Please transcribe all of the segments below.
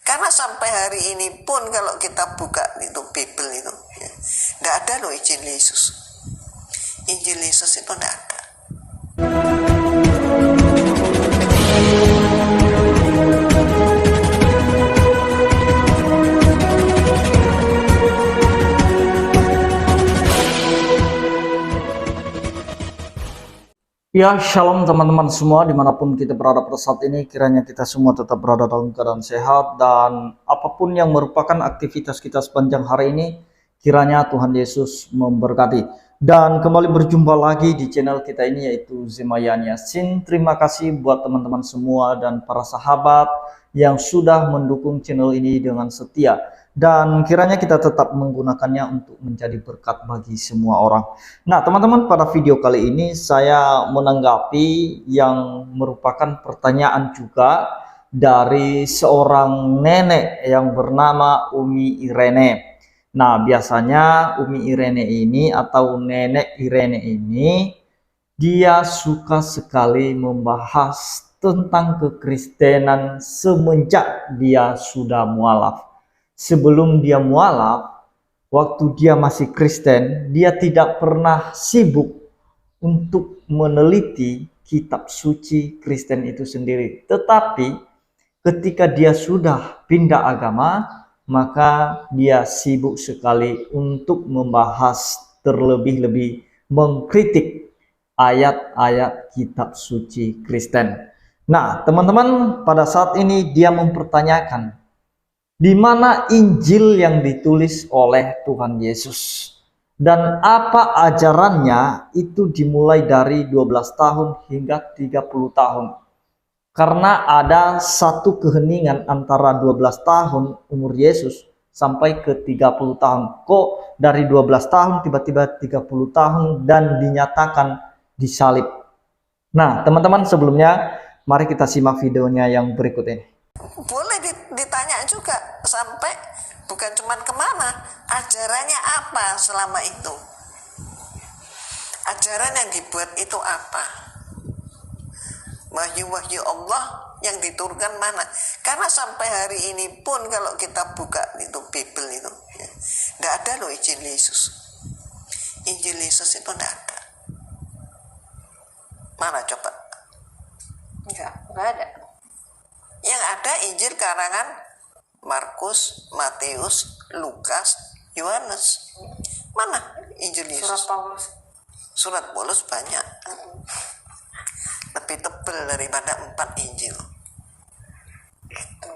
Karena sampai hari ini pun kalau kita buka itu Bible itu, ya, nggak ada loh Injil Yesus. Injil Yesus itu nggak ada. Ya, shalom teman-teman semua dimanapun kita berada pada saat ini. Kiranya kita semua tetap berada dalam keadaan sehat, dan apapun yang merupakan aktivitas kita sepanjang hari ini, kiranya Tuhan Yesus memberkati. Dan kembali berjumpa lagi di channel kita ini, yaitu Zemayan Yasin. Terima kasih buat teman-teman semua dan para sahabat yang sudah mendukung channel ini dengan setia. Dan kiranya kita tetap menggunakannya untuk menjadi berkat bagi semua orang. Nah teman-teman, pada video kali ini saya menanggapi yang merupakan pertanyaan juga dari seorang nenek yang bernama Umi Irene. Nah biasanya Umi Irene ini atau nenek Irene ini, dia suka sekali membahas tentang kekristenan semenjak dia sudah mualaf. Sebelum dia mualaf, waktu dia masih Kristen, dia tidak pernah sibuk untuk meneliti kitab suci Kristen itu sendiri. Tetapi ketika dia sudah pindah agama, maka dia sibuk sekali untuk membahas, terlebih-lebih mengkritik ayat-ayat kitab suci Kristen. Nah, teman-teman, pada saat ini dia mempertanyakan, di mana Injil yang ditulis oleh Tuhan Yesus, dan apa ajarannya itu dimulai dari 12 tahun hingga 30 tahun. Karena ada satu keheningan antara 12 tahun umur Yesus sampai ke 30 tahun. Kok dari 12 tahun tiba-tiba 30 tahun dan dinyatakan disalib? Nah teman-teman, sebelumnya mari kita simak videonya yang berikut ini. Boleh ditanya juga, sampai bukan cuman kemana, ajarannya apa selama itu, ajaran yang dibuat itu apa, wahyu-wahyu Allah yang diturunkan mana. Karena sampai hari ini pun kalau kita buka itu Bible itu, ya, nggak ada loh Injil Yesus. Injil Yesus itu nggak ada. Mana coba? Nggak ada. Yang ada Injil karangan Markus, Matius, Lukas, Yohanes. Mana Injil Yesus? Surat Paulus banyak. Lebih tebal daripada 4 Injil. Gitu.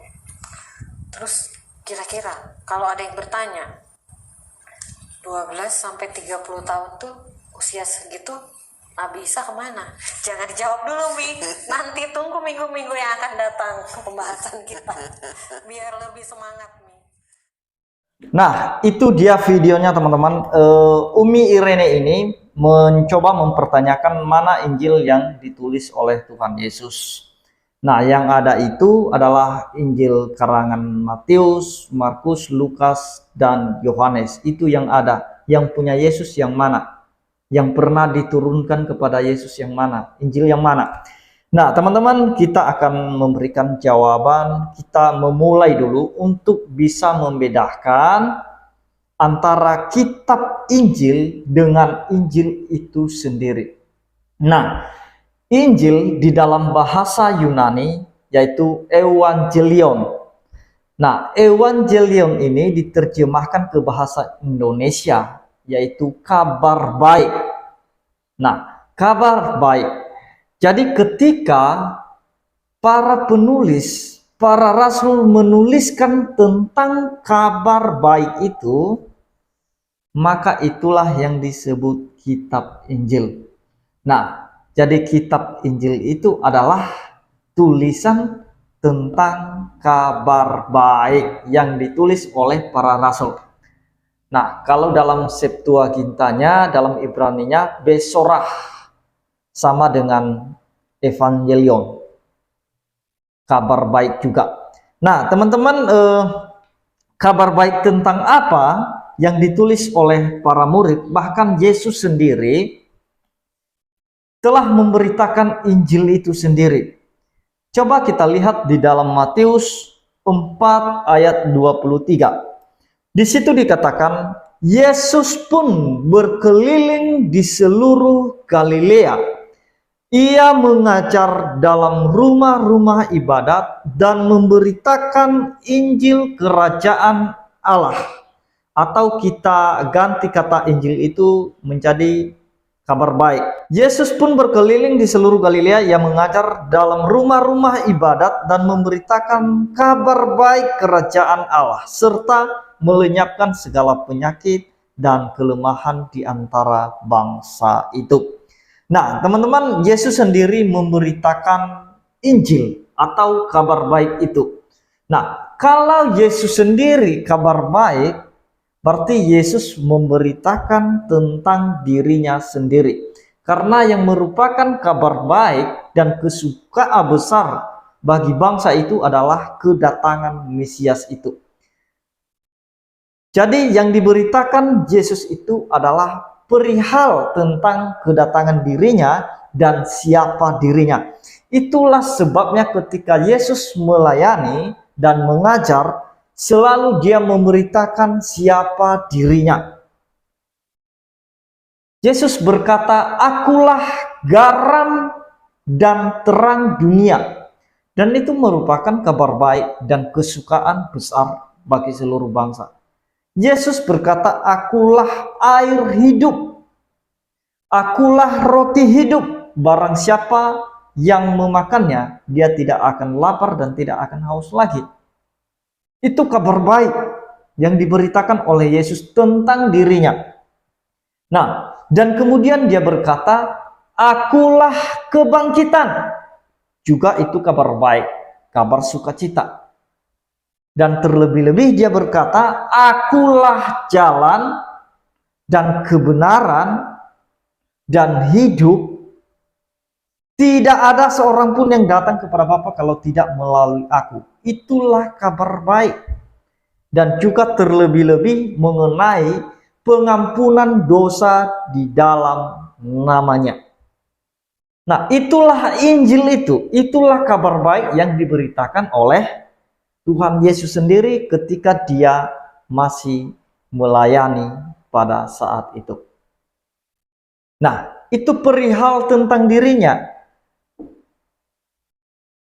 Terus kira-kira kalau ada yang bertanya, 12 sampai 30 tahun tuh usia segitu Nabi Isa kemana? Jangan dijawab dulu, Mi. Nanti tunggu minggu-minggu yang akan datang ke pembahasan kita, biar lebih semangat, Mi. Nah, itu dia videonya teman-teman. Umi Irene ini mencoba mempertanyakan mana Injil yang ditulis oleh Tuhan Yesus. Nah, yang ada itu adalah Injil karangan Matius, Markus, Lukas, dan Yohanes. Itu yang ada. Yang punya Yesus yang mana? Yang pernah diturunkan kepada Yesus yang mana? Injil yang mana? Nah teman-teman, kita akan memberikan jawaban. Kita memulai dulu untuk bisa membedakan antara kitab Injil dengan Injil itu sendiri. Nah, Injil di dalam bahasa Yunani yaitu Evangelion. Nah, Evangelion ini diterjemahkan ke bahasa Indonesia yaitu kabar baik. Nah, kabar baik. Jadi ketika para penulis, para rasul menuliskan tentang kabar baik itu, maka itulah yang disebut kitab Injil. Nah, jadi kitab Injil itu adalah tulisan tentang kabar baik yang ditulis oleh para rasul. Nah, kalau dalam Septuagintanya, dalam Ibraninya, Besorah sama dengan Evangelion, kabar baik juga. Nah, teman-teman, kabar baik tentang apa yang ditulis oleh para murid, bahkan Yesus sendiri telah memberitakan Injil itu sendiri. Coba kita lihat di dalam Matius 4 ayat 23. Di situ dikatakan, Yesus pun berkeliling di seluruh Galilea. Ia mengajar dalam rumah-rumah ibadat dan memberitakan Injil Kerajaan Allah. Atau kita ganti kata Injil itu menjadi kabar baik. Yesus pun berkeliling di seluruh Galilea. Ia mengajar dalam rumah-rumah ibadat dan memberitakan kabar baik kerajaan Allah, serta melenyapkan segala penyakit dan kelemahan di antara bangsa itu. Nah, teman-teman, Yesus sendiri memberitakan Injil atau kabar baik itu. Nah, kalau Yesus sendiri kabar baik, berarti Yesus memberitakan tentang dirinya sendiri. Karena yang merupakan kabar baik dan kesukaan besar bagi bangsa itu adalah kedatangan Mesias itu. Jadi yang diberitakan Yesus itu adalah perihal tentang kedatangan dirinya dan siapa dirinya. Itulah sebabnya ketika Yesus melayani dan mengajar, selalu dia memberitakan siapa dirinya. Yesus berkata, "Akulah garam dan terang dunia." Dan itu merupakan kabar baik dan kesukaan besar bagi seluruh bangsa. Yesus berkata, "Akulah air hidup. Akulah roti hidup. Barang siapa yang memakannya, dia tidak akan lapar dan tidak akan haus lagi." Itu kabar baik yang diberitakan oleh Yesus tentang dirinya. Nah, dan kemudian dia berkata, "Akulah kebangkitan." Juga itu kabar baik, kabar sukacita. Dan terlebih-lebih dia berkata, "Akulah jalan dan kebenaran dan hidup. Tidak ada seorang pun yang datang kepada Bapa kalau tidak melalui aku." Itulah kabar baik. Dan juga terlebih-lebih mengenai pengampunan dosa di dalam namanya. Nah, itulah Injil itu. Itulah kabar baik yang diberitakan oleh Tuhan Yesus sendiri ketika dia masih melayani pada saat itu. Nah, itu perihal tentang dirinya.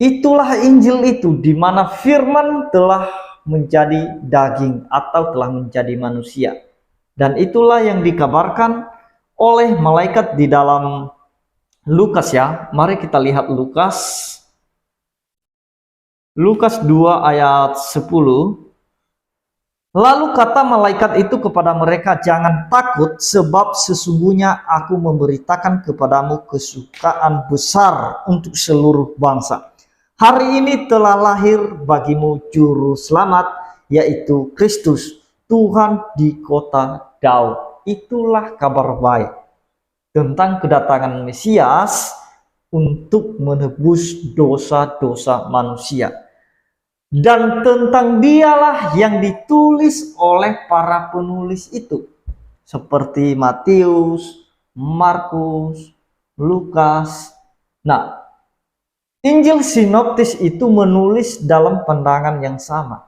Itulah Injil itu, di mana firman telah menjadi daging atau telah menjadi manusia. Dan itulah yang dikabarkan oleh malaikat di dalam Lukas ya. Mari kita lihat Lukas 2 ayat 10. Lalu kata malaikat itu kepada mereka, "Jangan takut, sebab sesungguhnya aku memberitakan kepadamu kesukaan besar untuk seluruh bangsa. Hari ini telah lahir bagimu juru selamat, yaitu Kristus, Tuhan di kota Daud." Itulah kabar baik tentang kedatangan Mesias untuk menebus dosa-dosa manusia. Dan tentang dialah yang ditulis oleh para penulis itu, seperti Matius, Markus, Lukas. Nah, Injil sinoptis itu menulis dalam pandangan yang sama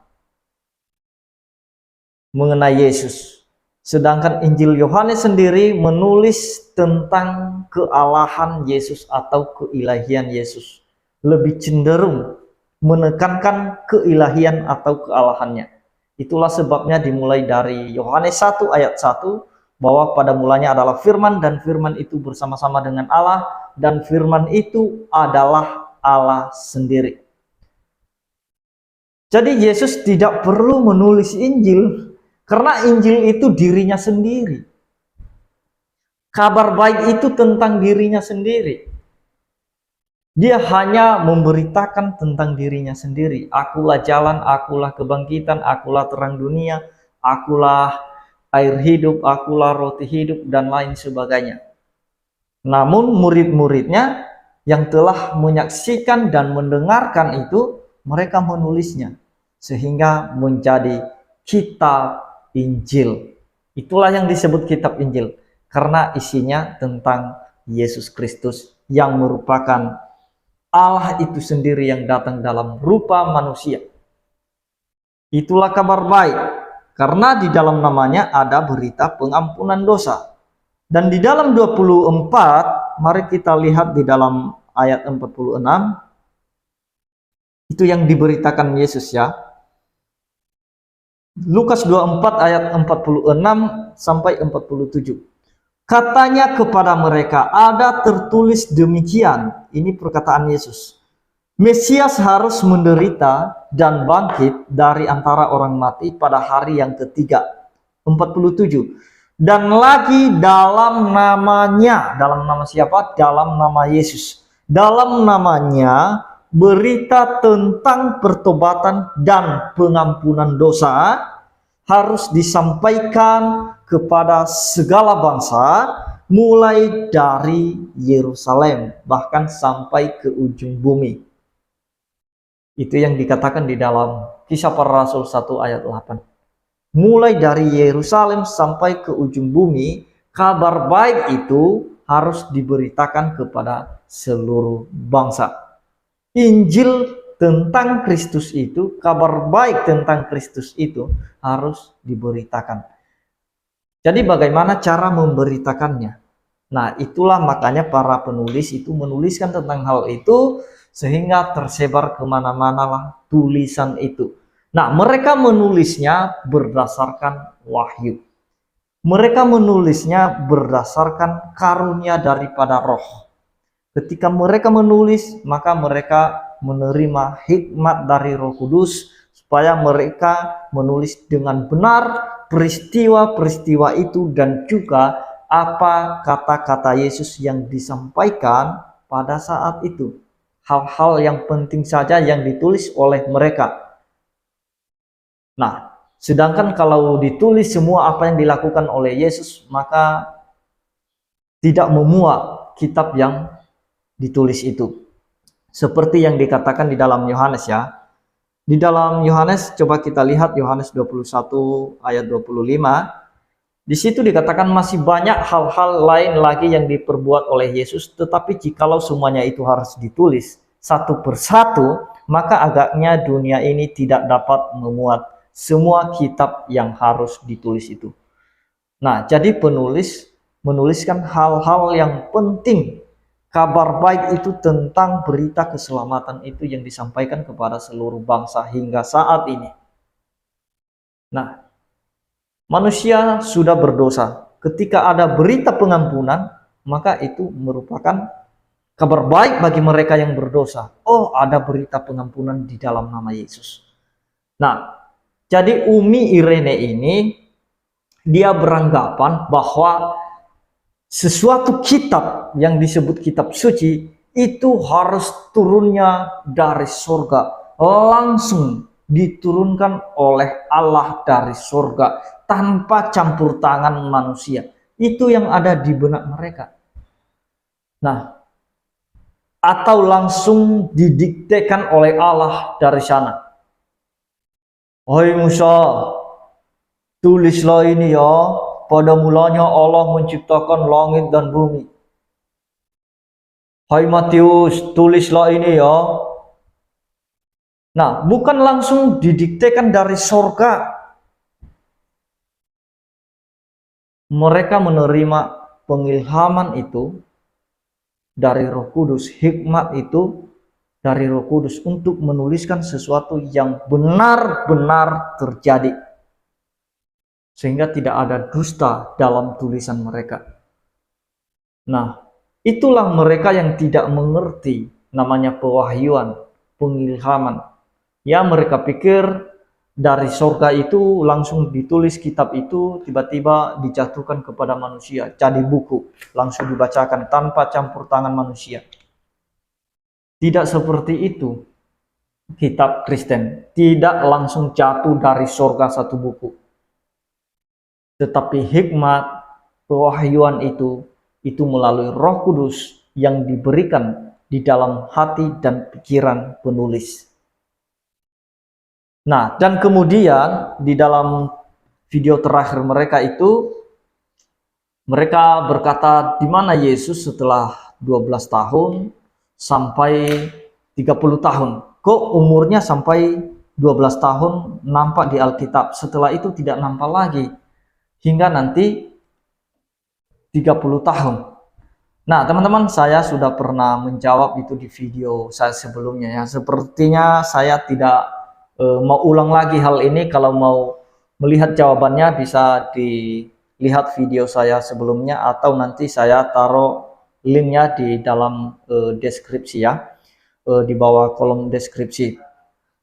mengenai Yesus. Sedangkan Injil Yohanes sendiri menulis tentang kealahan Yesus atau keilahian Yesus. Lebih cenderung menekankan keilahian atau kealahannya. Itulah sebabnya dimulai dari Yohanes 1 ayat 1, bahwa pada mulanya adalah firman, dan firman itu bersama-sama dengan Allah, dan firman itu adalah Allah sendiri. Jadi Yesus tidak perlu menulis Injil, karena Injil itu dirinya sendiri. Kabar baik itu tentang dirinya sendiri. Dia hanya memberitakan tentang dirinya sendiri. Akulah jalan, akulah kebangkitan, akulah terang dunia, akulah air hidup, akulah roti hidup, dan lain sebagainya. Namun murid-muridnya yang telah menyaksikan dan mendengarkan itu, mereka menulisnya sehingga menjadi kitab Injil. Itulah yang disebut kitab Injil, karena isinya tentang Yesus Kristus yang merupakan Allah itu sendiri yang datang dalam rupa manusia. Itulah kabar baik, karena di dalam namanya ada berita pengampunan dosa. Dan di dalam 24, mari kita lihat di dalam ayat 46, itu yang diberitakan Yesus ya. Lukas 24 ayat 46 sampai 47. Katanya kepada mereka, ada tertulis demikian, ini perkataan Yesus. Mesias harus menderita dan bangkit dari antara orang mati pada hari yang ketiga. 47. Dan lagi dalam namanya, dalam nama siapa? Dalam nama Yesus. Dalam namanya berita tentang pertobatan dan pengampunan dosa harus disampaikan kepada segala bangsa, mulai dari Yerusalem bahkan sampai ke ujung bumi. Itu yang dikatakan di dalam Kisah Para Rasul 1 ayat 8. Mulai dari Yerusalem sampai ke ujung bumi, kabar baik itu harus diberitakan kepada seluruh bangsa. Injil tentang Kristus itu, kabar baik tentang Kristus itu harus diberitakan. Jadi bagaimana cara memberitakannya? Nah, itulah makanya para penulis itu menuliskan tentang hal itu, sehingga tersebar kemana-mana lah tulisan itu. Nah, mereka menulisnya berdasarkan wahyu. Mereka menulisnya berdasarkan karunia daripada Roh. Ketika mereka menulis, maka mereka menerima hikmat dari Roh Kudus, supaya mereka menulis dengan benar peristiwa-peristiwa itu dan juga apa kata-kata Yesus yang disampaikan pada saat itu. Hal-hal yang penting saja yang ditulis oleh mereka. Nah, sedangkan kalau ditulis semua apa yang dilakukan oleh Yesus, maka tidak memuat kitab yang ditulis itu. Seperti yang dikatakan di dalam Yohanes ya. Di dalam Yohanes, coba kita lihat Yohanes 21 ayat 25. Di situ dikatakan masih banyak hal-hal lain lagi yang diperbuat oleh Yesus, tetapi jikalau semuanya itu harus ditulis satu persatu, maka agaknya dunia ini tidak dapat memuat semua kitab yang harus ditulis itu. Nah, jadi penulis menuliskan hal-hal yang penting. Kabar baik itu tentang berita keselamatan itu yang disampaikan kepada seluruh bangsa hingga saat ini. Nah, manusia sudah berdosa. Ketika ada berita pengampunan, maka itu merupakan kabar baik bagi mereka yang berdosa. Oh, ada berita pengampunan di dalam nama Yesus. Nah, jadi Umi Irene ini, dia beranggapan bahwa sesuatu kitab yang disebut kitab suci itu harus turunnya dari surga, langsung diturunkan oleh Allah dari surga tanpa campur tangan manusia. Itu yang ada di benak mereka. Nah, atau langsung didiktekan oleh Allah dari sana. Hai Musa, tulislah ini ya. Pada mulanya Allah menciptakan langit dan bumi. Hai Matius, tulislah ini ya. Nah, bukan langsung didiktekan dari surga. Mereka menerima pengilhaman itu dari Roh Kudus, hikmat itu dari Roh Kudus untuk menuliskan sesuatu yang benar-benar terjadi. Sehingga tidak ada dusta dalam tulisan mereka. Nah, itulah mereka yang tidak mengerti namanya pewahyuan, pengilhaman. Ya, mereka pikir dari surga itu langsung ditulis kitab itu, tiba-tiba dijatuhkan kepada manusia, jadi buku, langsung dibacakan tanpa campur tangan manusia. Tidak seperti itu. Kitab Kristen tidak langsung jatuh dari surga satu buku. Tetapi hikmat pewahyuan itu melalui Roh Kudus yang diberikan di dalam hati dan pikiran penulis. Nah, dan kemudian di dalam video terakhir mereka itu, mereka berkata di mana Yesus setelah 12 tahun sampai 30 tahun. Kok umurnya sampai 12 tahun nampak di Alkitab, setelah itu tidak nampak lagi hingga nanti 30 tahun. Nah, teman-teman, saya sudah pernah menjawab itu di video saya sebelumnya ya. Sepertinya saya tidak mau ulang lagi hal ini. Kalau mau melihat jawabannya bisa dilihat video saya sebelumnya, atau nanti saya taruh linknya di dalam deskripsi ya, di bawah kolom deskripsi.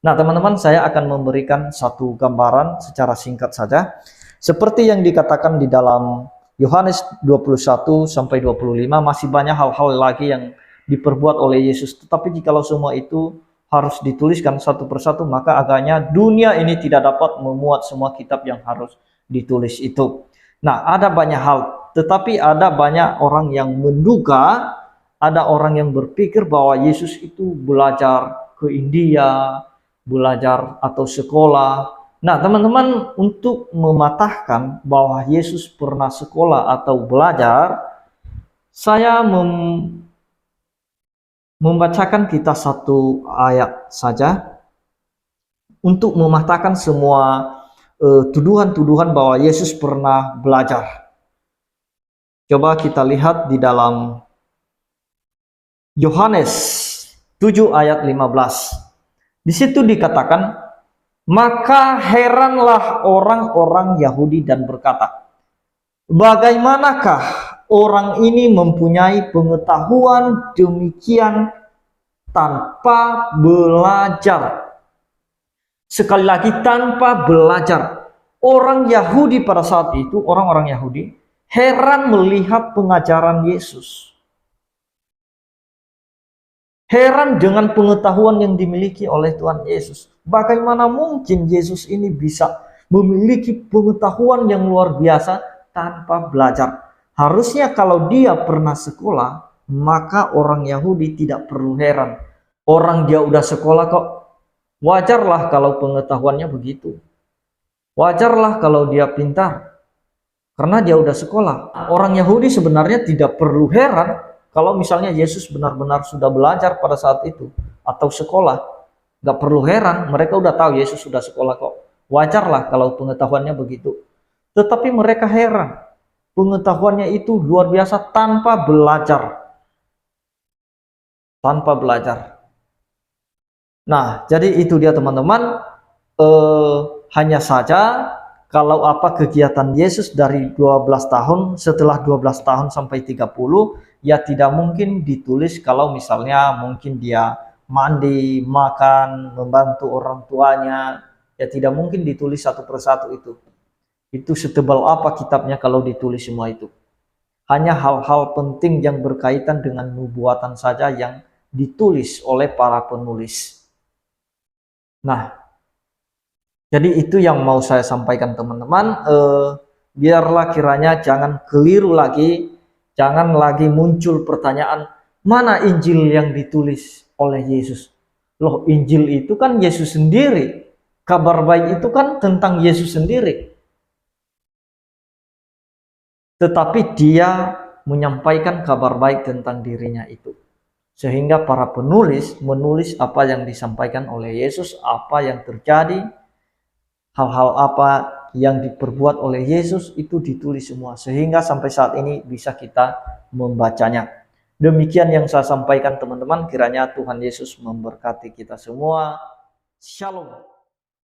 Nah, teman-teman, saya akan memberikan satu gambaran secara singkat saja. Seperti yang dikatakan di dalam Yohanes 21 sampai 25, masih banyak hal-hal lagi yang diperbuat oleh Yesus. Tetapi jikalau semua itu harus dituliskan satu persatu, maka agaknya dunia ini tidak dapat memuat semua kitab yang harus ditulis itu. Nah, ada banyak hal, tetapi ada banyak orang yang menduga, ada orang yang berpikir bahwa Yesus itu belajar ke India, belajar atau sekolah. Nah, teman-teman, untuk mematahkan bahwa Yesus pernah sekolah atau belajar, saya membacakan kita satu ayat saja untuk mematahkan semua tuduhan-tuduhan bahwa Yesus pernah belajar. Coba kita lihat di dalam Yohanes 7 ayat 15. Di situ dikatakan, maka heranlah orang-orang Yahudi dan berkata, bagaimanakah orang ini mempunyai pengetahuan demikian tanpa belajar? Sekali lagi, tanpa belajar. Orang Yahudi pada saat itu, orang-orang Yahudi, heran melihat pengajaran Yesus. Heran dengan pengetahuan yang dimiliki oleh Tuhan Yesus. Bagaimana mungkin Yesus ini bisa memiliki pengetahuan yang luar biasa tanpa belajar? Harusnya kalau dia pernah sekolah, maka orang Yahudi tidak perlu heran. Orang dia udah sekolah kok. Wajarlah kalau pengetahuannya begitu. Wajarlah kalau dia pintar. Karena dia udah sekolah. Orang Yahudi sebenarnya tidak perlu heran kalau misalnya Yesus benar-benar sudah belajar pada saat itu atau sekolah. Gak perlu heran, mereka udah tahu Yesus sudah sekolah kok. Wajarlah kalau pengetahuannya begitu. Tetapi mereka heran, pengetahuannya itu luar biasa tanpa belajar. Tanpa belajar. Nah, jadi itu dia teman-teman. Hanya saja kalau apa kegiatan Yesus dari 12 tahun, setelah 12 tahun sampai 30, ya tidak mungkin ditulis. Kalau misalnya mungkin dia mandi, makan, membantu orang tuanya, ya tidak mungkin ditulis satu persatu itu. Itu setebal apa kitabnya kalau ditulis semua itu. Hanya hal-hal penting yang berkaitan dengan nubuatan saja yang ditulis oleh para penulis. Nah, jadi itu yang mau saya sampaikan teman-teman. Biarlah kiranya jangan keliru lagi, jangan lagi muncul pertanyaan, mana Injil yang ditulis oleh Yesus? Loh, Injil itu kan Yesus sendiri. Kabar baik itu kan tentang Yesus sendiri. Tetapi dia menyampaikan kabar baik tentang dirinya itu. Sehingga para penulis menulis apa yang disampaikan oleh Yesus, apa yang terjadi, hal-hal apa yang diperbuat oleh Yesus itu ditulis semua. Sehingga sampai saat ini bisa kita membacanya. Demikian yang saya sampaikan teman-teman. Kiranya Tuhan Yesus memberkati kita semua. Shalom.